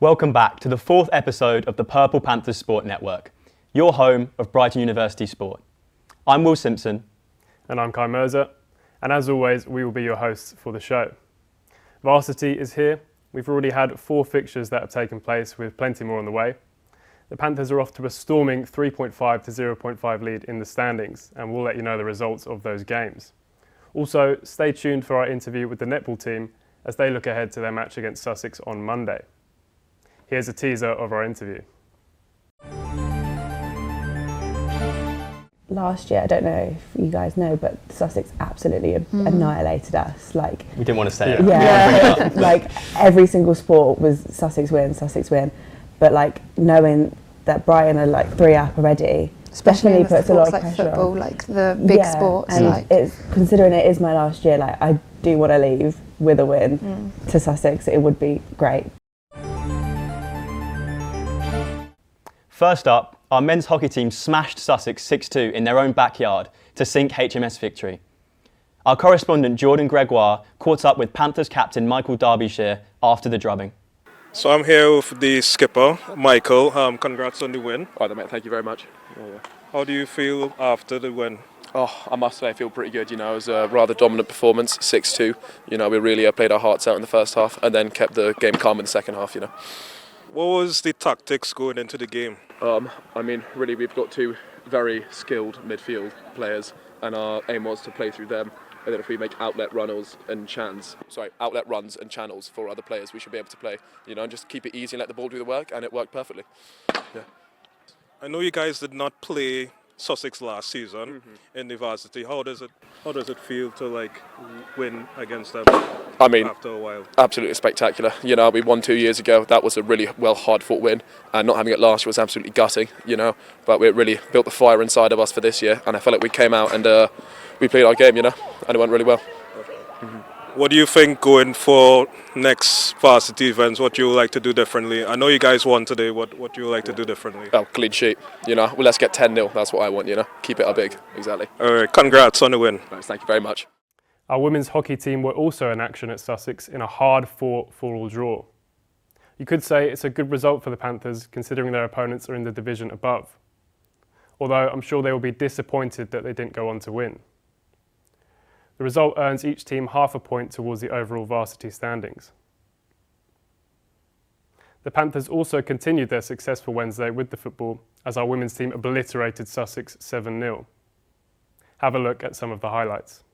Welcome back to the fourth episode of the Purple Panthers Sport Network, your home of Brighton University Sport. I'm Will Simpson. And I'm Kai Mirza. And as always, we will be your hosts for the show. Varsity is here. We've already had 4 fixtures that have taken place with plenty more on the way. The Panthers are off to a storming 3.5 to 0.5 lead in the standings, and we'll let you know the results of those games. Also, stay tuned for our interview with the netball team as they look ahead to their match against Sussex on Monday. Here's a teaser of our interview. Last year, I don't know if you guys know, but Sussex absolutely annihilated us. We didn't want to say it. Yeah, like every single sport was Sussex win. But knowing that Brighton are 3 up already, especially puts a lot of like pressure football, on. like the big sports. And it's, considering it is my last year, I do want to leave with a win to Sussex. It would be great. First up, our men's hockey team smashed Sussex 6-2 in their own backyard to sink HMS victory. Our correspondent Jordan Gregoire caught up with Panthers captain Michael Derbyshire after the drubbing. So I'm here with the skipper, Michael. Congrats on the win. All right, mate, thank you very much. Yeah. How do you feel after the win? Oh, I must say I feel pretty good. It was a rather dominant performance, 6-2. We really played our hearts out in the first half and then kept the game calm in the second half. What was the tactics going into the game? Really, we've got 2 very skilled midfield players, and our aim was to play through them. And then if we make outlet runs and channels for other players, we should be able to play, and just keep it easy and let the ball do the work, and it worked perfectly. Yeah. I know you guys did not play Sussex last season in the varsity. How does it feel to win against them after a while? Absolutely spectacular. We won 2 years ago. That was a really hard fought win, and not having it last year was absolutely gutting. But it really built the fire inside of us for this year, and I felt like we came out and we played our game, and it went really well. What do you think going for next varsity events? What you would like to do differently? I know you guys won today. What you would like to do differently? Oh, clean sheet. Well, let's get 10-0. That's what I want. Keep it up big. Exactly. All right. Congrats on the win. Nice, thank you very much. Our women's hockey team were also in action at Sussex in a hard-fought 4-4 draw. You could say it's a good result for the Panthers, considering their opponents are in the division above. Although I'm sure they will be disappointed that they didn't go on to win. The result earns each team half a point towards the overall varsity standings. The Panthers also continued their successful Wednesday with the football as our women's team obliterated Sussex 7-0. Have a look at some of the highlights.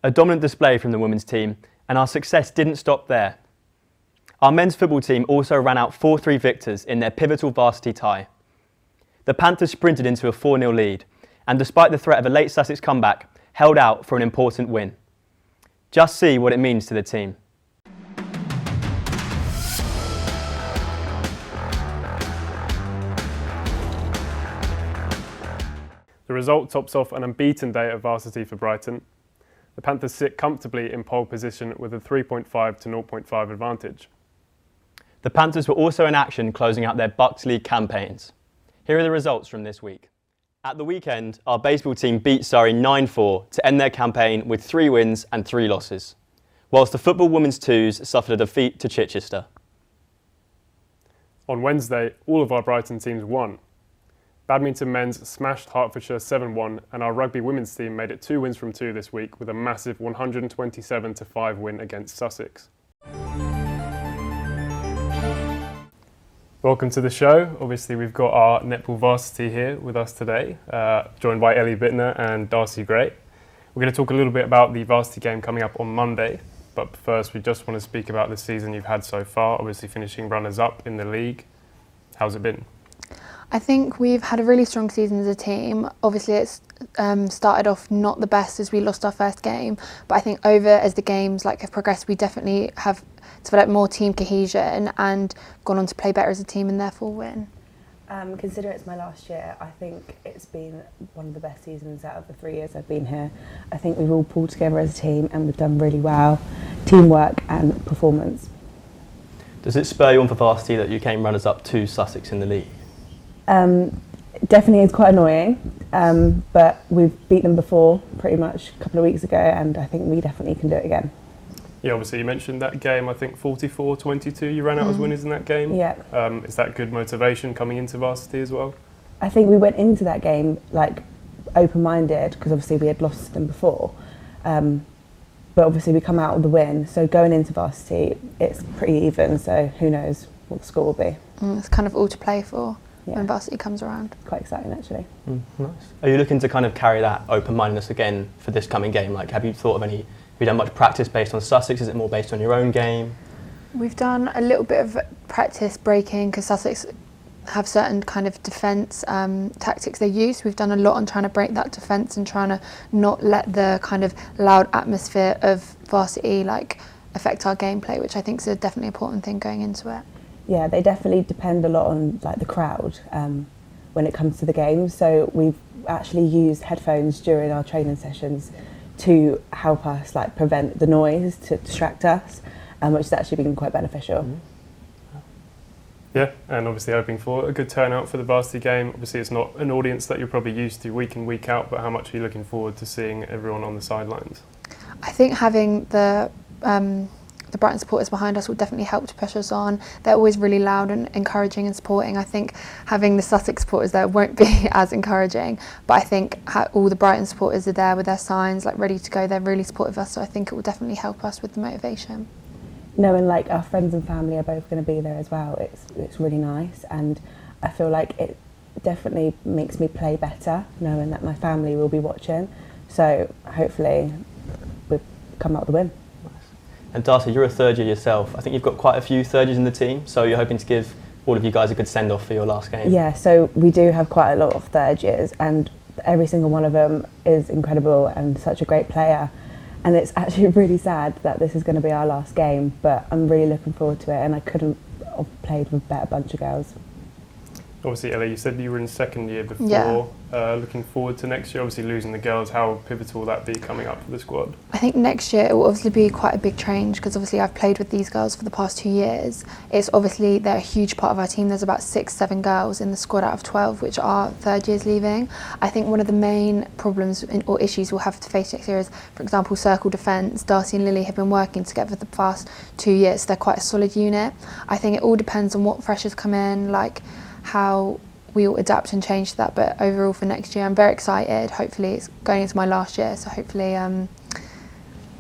A dominant display from the women's team, and our success didn't stop there. Our men's football team also ran out 4-3 victors in their pivotal varsity tie. The Panthers sprinted into a 4-0 lead, and despite the threat of a late Sussex comeback, held out for an important win. Just see what it means to the team. The result tops off an unbeaten day at varsity for Brighton. The Panthers sit comfortably in pole position with a 3.5 to 0.5 advantage. The Panthers were also in action closing out their Bucks League campaigns. Here are the results from this week. At the weekend, our baseball team beat Surrey 9-4 to end their campaign with 3 wins and 3 losses, whilst the football women's twos suffered a defeat to Chichester. On Wednesday, all of our Brighton teams won. Badminton men's smashed Hertfordshire 7-1, and our rugby women's team made it 2 wins from 2 this week with a massive 127-5 win against Sussex. Welcome to the show. Obviously, we've got our netball varsity here with us today, joined by Ellie Bittner and Darcy Gray. We're going to talk a little bit about the varsity game coming up on Monday, but first we just want to speak about the season you've had so far, obviously finishing runners-up in the league. How's it been? I think we've had a really strong season as a team. Obviously it's started off not the best as we lost our first game, but I think as the games have progressed, we definitely have developed more team cohesion and gone on to play better as a team and therefore win. Considering it's my last year, I think it's been one of the best seasons out of the 3 years I've been here. I think we've all pulled together as a team and we've done really well, teamwork and performance. Does it spur you on for varsity that you came runners-up to Sussex in the league? Definitely is quite annoying, but we've beat them before pretty much a couple of weeks ago and I think we definitely can do it again. Yeah, obviously you mentioned that game, I think 44-22 you ran out as winners in that game. Yeah. Is that good motivation coming into varsity as well? I think we went into that game open-minded because obviously we had lost to them before, but obviously we come out with the win, so going into varsity it's pretty even, so who knows what the score will be. It's kind of all to play for. Yeah. When varsity comes around. Quite exciting actually. Nice. Are you looking to kind of carry that open-mindedness again for this coming game? Have you thought of have you done much practice based on Sussex? Is it more based on your own game? We've done a little bit of practice breaking because Sussex have certain kind of defence tactics they use. We've done a lot on trying to break that defence and trying to not let the kind of loud atmosphere of varsity affect our gameplay, which I think is a definitely important thing going into it. Yeah, they definitely depend a lot on the crowd when it comes to the games. So we've actually used headphones during our training sessions to help us prevent the noise to distract us, which has actually been quite beneficial. Yeah, and obviously hoping for a good turnout for the varsity game. Obviously it's not an audience that you're probably used to week in, week out, but how much are you looking forward to seeing everyone on the sidelines? I think having the Brighton supporters behind us will definitely help to push us on. They're always really loud and encouraging and supporting. I think having the Sussex supporters there won't be as encouraging, but I think all the Brighton supporters are there with their signs ready to go. They're really supportive of us, so I think it will definitely help us with the motivation. Knowing our friends and family are both going to be there as well, it's really nice, and I feel it definitely makes me play better knowing that my family will be watching, so hopefully we'll come out with the win. And Darcy, you're a third year yourself. I think you've got quite a few third years in the team, so you're hoping to give all of you guys a good send-off for your last game. Yeah, so we do have quite a lot of third years and every single one of them is incredible and such a great player. And it's actually really sad that this is going to be our last game, but I'm really looking forward to it and I couldn't have played with a better bunch of girls. Obviously, Ellie, you said you were in second year before. Yeah. Looking forward to next year, obviously losing the girls, how pivotal will that be coming up for the squad? I think next year it will obviously be quite a big change because obviously I've played with these girls for the past 2 years. It's obviously, they're a huge part of our team. There's about 6-7 girls in the squad out of 12 which are third years leaving. I think one of the main problems or issues we'll have to face next year is, for example, circle defence. Darcy and Lily have been working together for the past 2 years, so they're quite a solid unit. I think it all depends on what freshers come in, how we all adapt and change to that, but overall for next year I'm very excited. Hopefully it's going into my last year, so hopefully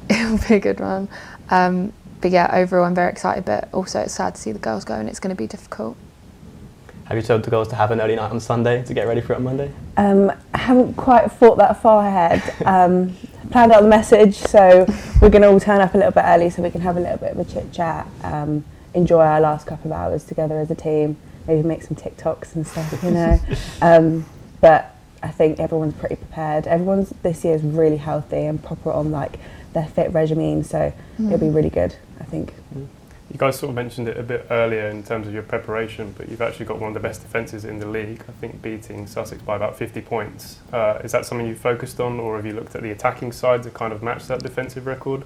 it'll be a good one. But yeah, overall I'm very excited, but also it's sad to see the girls go and it's going to be difficult. Have you told the girls to have an early night on Sunday to get ready for it on Monday? I haven't quite thought that far ahead. Planned out the message, so we're going to all turn up a little bit early so we can have a little bit of a chit chat, enjoy our last couple of hours together as a team. Maybe make some TikToks and stuff, but I think everyone's pretty prepared. Everyone's this year is really healthy and proper on their fit regimen, so it'll be really good, I think. You guys sort of mentioned it a bit earlier in terms of your preparation, but you've actually got one of the best defences in the league, I think beating Sussex by about 50 points. Is that something you focused on, or have you looked at the attacking side to kind of match that defensive record?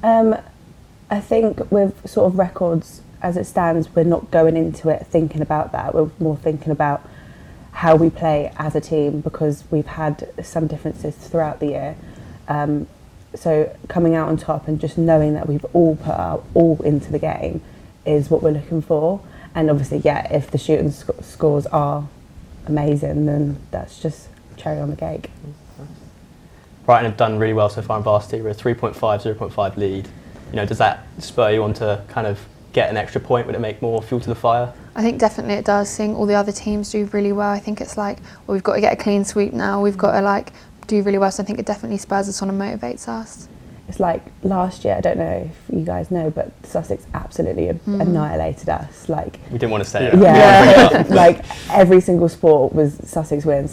I think with sort of records, as it stands, we're not going into it thinking about that. We're more thinking about how we play as a team because we've had some differences throughout the year. So coming out on top and just knowing that we've all put our all into the game is what we're looking for. And obviously, yeah, if the shooting scores are amazing, then that's just cherry on the cake. Brighton have done really well so far in varsity. We're a 3.5, 0.5 lead. Does that spur you on to kind of get an extra point? Would it make more fuel to the fire? I think definitely it does. Seeing all the other teams do really well, I think it's we've got to get a clean sweep now. We've got to do really well. So I think it definitely spurs us on and motivates us. it's like last year, I don't know if you guys know, but Sussex absolutely annihilated us. Like, We didn't want to say it. yeah, like every single sport was Sussex win.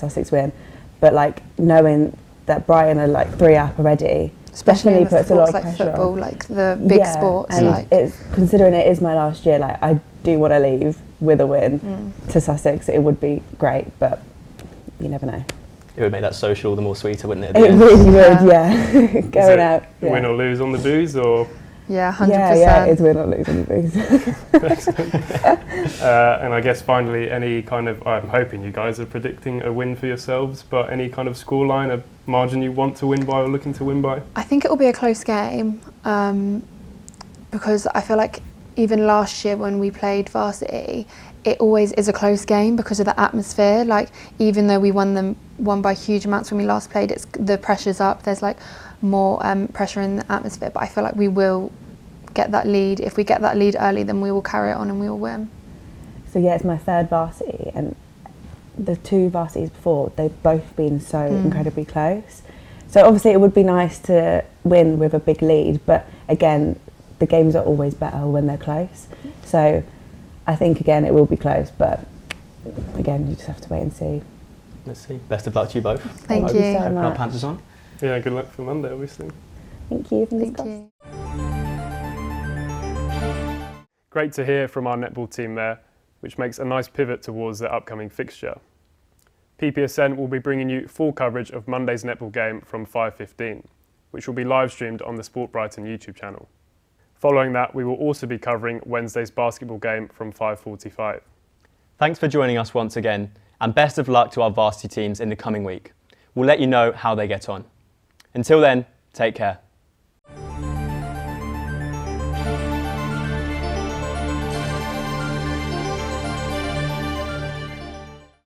But like knowing that Brighton are like 3 up already, especially in the puts a lot sports of like pressure football, on. like the big sports. And Like, it's, considering it is my last year, like I do want to leave with a win to Sussex. It would be great, but you never know. It would make that social the more sweeter, wouldn't it? At the It end? really would, yeah. Going out. Yeah. Win or lose on the booze, or yeah, 100%. Yeah, it's win or lose on the booze. and I guess finally, any kind of, I'm hoping you guys are predicting a win for yourselves, but any kind of scoreline, a margin you want to win by or looking to win by? I think it will be a close game because I feel like even last year when we played varsity, it always is a close game because of the atmosphere. Like, even though we won by huge amounts when we last played, the pressure's up. There's like more pressure in the atmosphere, but I feel like we will get that lead. If we get that lead early, then we will carry it on and we will win. So yeah, it's my 3rd varsity, and the 2 varsities before, they've both been so incredibly close. So obviously it would be nice to win with a big lead, but again, the games are always better when they're close. So I think again it will be close, but again you just have to wait and see. Let's see. Best of luck to you both. Thank you you. so Hoping our much. Panthers on. Yeah, good luck for Monday, obviously. Thank you. Fingers Thank crossed. you. Great to hear from our netball team there, which makes a nice pivot towards their upcoming fixture. PPSN will be bringing you full coverage of Monday's netball game from 5:15, which will be live streamed on the Sport Brighton YouTube channel. Following that, we will also be covering Wednesday's basketball game from 5:45. Thanks for joining us once again, and best of luck to our varsity teams in the coming week. We'll let you know how they get on. Until then, take care.